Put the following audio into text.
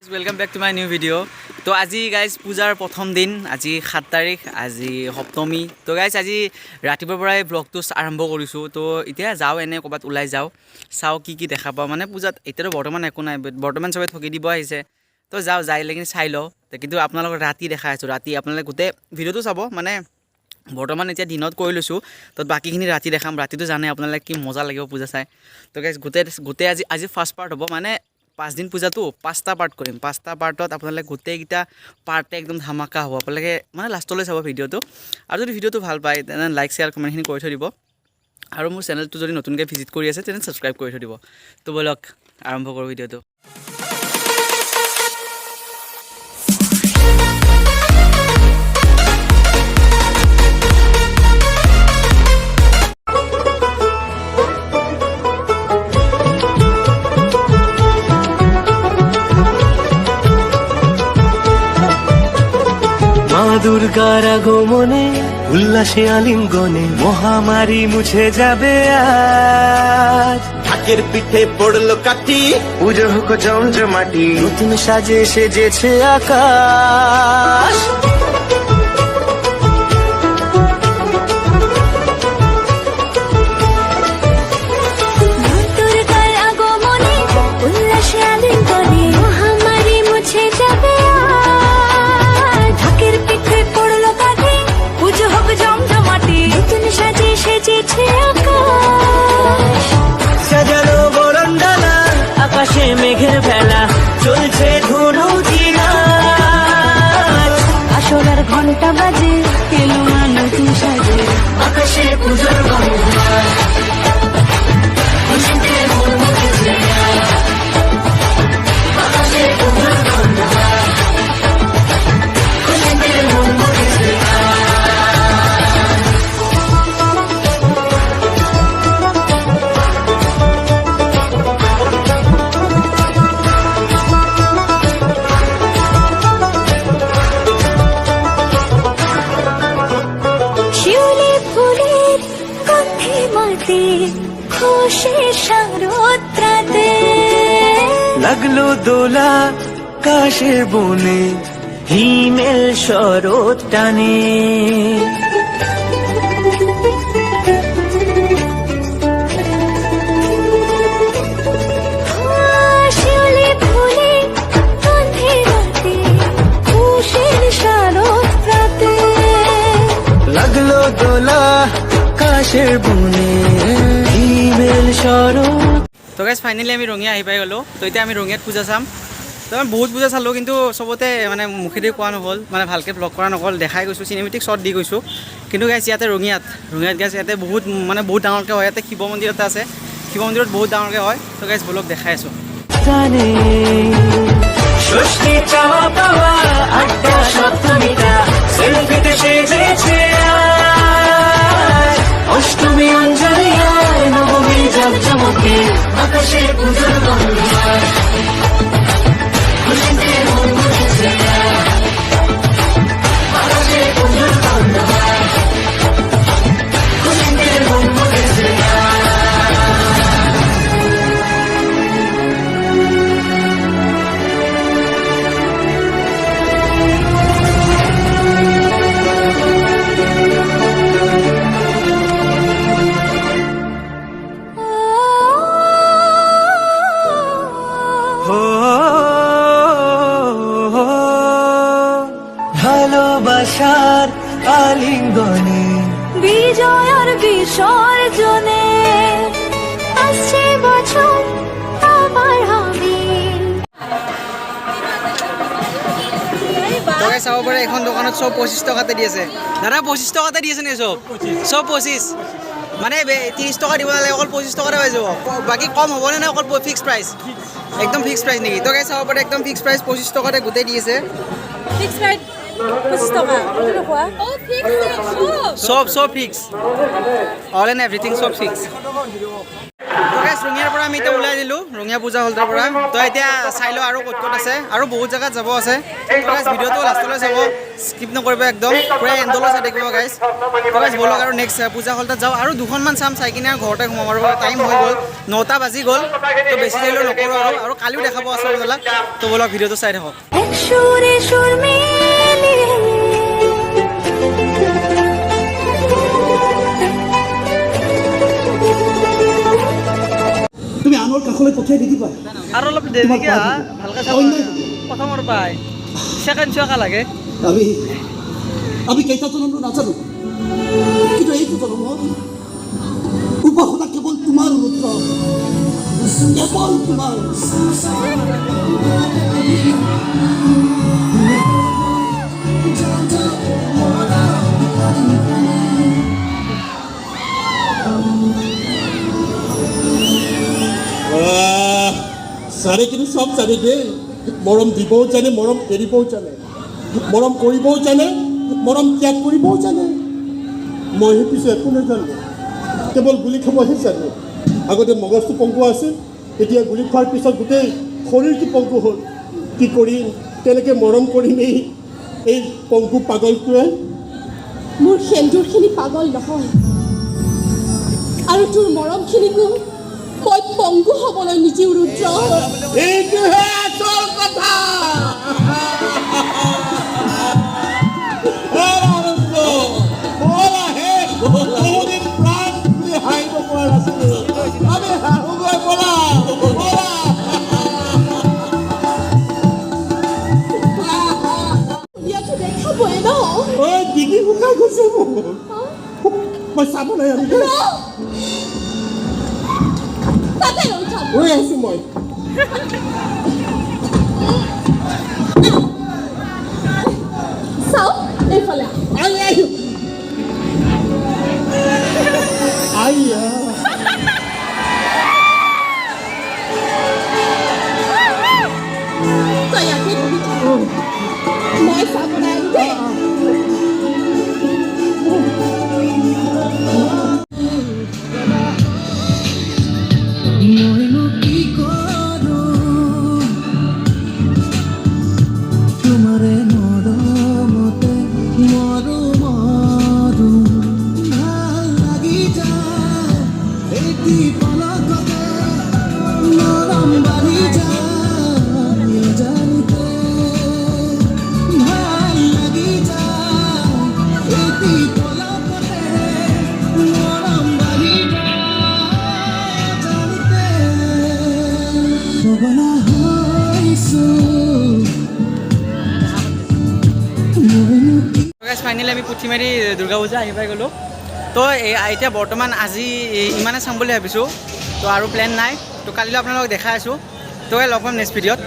welcome back to my new video तो आज guys पूजार प्रथम दिन आज 7 तारिख आज सप्तमी तो गाइज आज रातिपुৱাৰ পৰাই ব্লগটো আৰম্ভ কৰিছোঁ তো এতিয়া যাওঁ এনে ক'ৰবাত ওলাই যাওঁ চাওঁ কি দেখা পাওঁ মানে পূজাত এতিয়াতো বৰ্তমান একো নাই বৰ্তমান সবে ঠকি দিব আহিছে তো যাওঁ যাই লাগি চাই লওঁ কিন্তু আপোনালোকক ৰাতি দেখা আছোঁ ৰাতি আপোনালোকে গোটেই ভিডিঅ'টো চাব মানে বৰ্তমান এতিয়া দিনত কৰি লৈছোঁ তো বাকীখিনি ৰাতি দেখাম ৰাতিটো জানে আপোনালোকে কি মজা লাগিব পূজা চাই তো গাইজ গোটেই আজি ফাৰ্ষ্ট পাৰ্ট হ'ব মানে 5 दिन पूजा तो 5टा पार्ट करिम 5टा पार्टत आपनाले गोटेइटा पार्टे एकदम धमाका হ'ব आपनाले মানে লাষ্টলৈ চাব ভিডিওটো আৰু যদি ভিডিওটো ভাল পায় তেনে লাইক শেয়াৰ কমেন্ট খিনি কৰি থৈ দিব আৰু মোৰ চেনেলটো যদি নতুনকৈ ভিজিট কৰি আছে তেনে সাবস্ক্ৰাইব কৰি থৈ দিব তো বলক আৰম্ভ কৰো ভিডিওটো দুর্গার আগমনে উল্লাসে আলিঙ্গনে মহামারী মুছে যাবে আজ ঢাকের পিঠে পড়লো কাঠি পুজো হোক জমজমাটি নতুন সাজে সেজেছে আকাশ আকাশে মেঘের ভেলা চলছে ধুনু জিনাচ আসলার ঘন্টা বাজে এলো না নতুন সাজে আকাশে পূজার বন্দনা খুশিতে মন মুখেছে আকাশে পূজার বন্দনা খুশিতে মন মুখেছে লাগলো দোলা কাশের বনে হিমেল শরৎ টানে লাগলো দোলা কাশের বনে হিমেল শরৎ তো গাইজ ফাইনেলি আমি ৰঙিয়া আহি পাই গ'লো তো এতিয়া আমি ৰঙিয়াত পূজা চাম তো আমি বহুত পূজা চালোঁ কিন্তু চবতে মানে মুখেদি কোৱা নহ'ল মানে ভালকৈ ব্লগ কৰা নহ'ল দেখাই গৈছোঁ চিনেমেটিক শ্বট দি গৈছোঁ কিন্তু গাইজ ইয়াতে ৰঙিয়াত গাইজ ইয়াতে বহুত ডাঙৰকৈ হয় ইয়াতে শিৱ মন্দিৰ এটা আছে শিৱ মন্দিৰত বহুত ডাঙৰকৈ হয় তো গাইজ ব্লগ দেখাই আছোঁ ষষ্ঠী চাওয়া পাওয়া আড্ডা সপ্তমীটা সেলফিতে সেজেছে অষ্টমী অঞ্জলি নবমী জমজমকে আকাশে পূজার বন্দনা খুশিতে মন মুখেছে আকাশে পূজার বন্দনা খুশিতে মন মুখেছে ভালোবাসার আলিঙ্গনে বিজয়ের বিসর্জনে আসছে বছর আবার হবে তো গাইজ চাব পাৰে এখন দোকানত চব 25 টকাতে দি আছে দাদা 25 টকাতে দি আছে নে চব 25 মানে 30 টকা দিব নালাগে অকল 25 টকাতে হৈ যাব বাকী কম হ'বনে নাই অকল ফিক্স প্ৰাইচ একদম ফিক্স প্ৰাইচ নেকি তো গাইজ চাব পাৰে একদম ফিক্স প্ৰাইচ 25 টকাতে গোটেই দি আছে ফিক্স ৰেট 25 টকা এইটো কোৱা ও ফিক্স সব ফিক্স অল এণ্ড এভৰিথিং সব ফিক্স তো গাইজ গাইজ ৰঙিয়াৰ পৰা আমি এতিয়া ওলাই দিলোঁ ৰঙিয়া পূজা হলটোৰ পৰা তো এতিয়া চাই লওঁ আৰু ক'ত ক'ত আছে আৰু বহুত জেগাত যাব আছে তো গাইজ ভিডিঅ'টো লাষ্টলৈ চাব স্কিপ নকৰিব একদম পূৰা এণ্ডলৈ চাই থাকিব গাইজ তো গাইজ ব'লক আৰু নেক্সট পূজা হলটোত যাওঁ আৰু দুখনমান চাম চাই কিনে আৰু ঘৰতে সোমাম আৰু টাইম হৈ গ'ল 9টা বাজি গ'ল তো বেছি দেৰিলৈ নকৰোঁ আৰু কালিও দেখাব আছে এইবিলাক তো ব'লক ভিডিঅ'টো চাই থাকক এক সুরে সুর মিলিয়ে তুমি আনৰ কাষলৈ পঠিয়াই দি দিবা আৰু অলপ দেৰিকৈ আহা ভালকৈ চাব প্ৰথমৰ পৰাই ছেকেণ্ড চোৱা লাগে আমি কেইটা জনমটো নাজানো কিন্তু এইটো জনমত উপাসনা কেৱল তোমাৰ ৰুদ্ৰ কেৱল তোমাৰ চাৰে কিন্তু চব জানে দেই মৰম দিবও জানে মৰম এৰিবও জানে মৰম কৰিবও জানে মৰম ত্যাগ কৰিবও জানে মই সেই পিছে একো নাজানো কেৱল গুলি খাবহে জানো আগতে মগজটো পংগু আছিল এতিয়া গুলি খোৱাৰ পিছত গোটেই শৰীৰটো পংগু হ'ল কি কৰিম কেনেকৈ মৰম কৰিম এই পংগু পাগলটোৱে মোৰ সেন্দুৰখিনি পাগল নহয় আৰু তোৰ মৰমখিনিকো মই পংগু হ'বলৈ নিদিওঁ ৰুদ্ৰ এইটোহে আচল কথা বহুদিন প্ৰাণ বুলি হাঁহিব পৰা নাছিলোঁ আমি হাঁহোগৈ ব'লা ইয়াতো দেখাবই ন ঐ ডিঙি শুকাই গৈছে মোৰ মই চাব নাই আৰু তাতে ৰৈ থাক ৰৈ আছোঁ মই চাওঁ এইফালে আইয়া তই ইয়াতে বহি থাক মই চাব নাই আৰু দেই মইনো কি কৰোঁ তোমাৰে মৰমতে মৰো ভাল লাগি যায় এটি পলকতে মৰম বাঢ়ি যায় জানিতে ভাল লাগি যায় এটি পলকতে মৰম বাঢ়ি যায় জানিতে পগলা হৈছোঁ মইনো কি ফাইনেলি আমি পুঠিমাৰি দুৰ্গা পূজা আহি পাই গ'লোঁ তো এতিয়া বৰ্তমান আজি ইমানে চাম বুলি ভাবিছোঁ তো আৰু প্লেন নাই তো কালিলৈ আপোনালোকক দেখাই আছোঁ তো লগ পাম নেক্সট ভিডিঅ'ত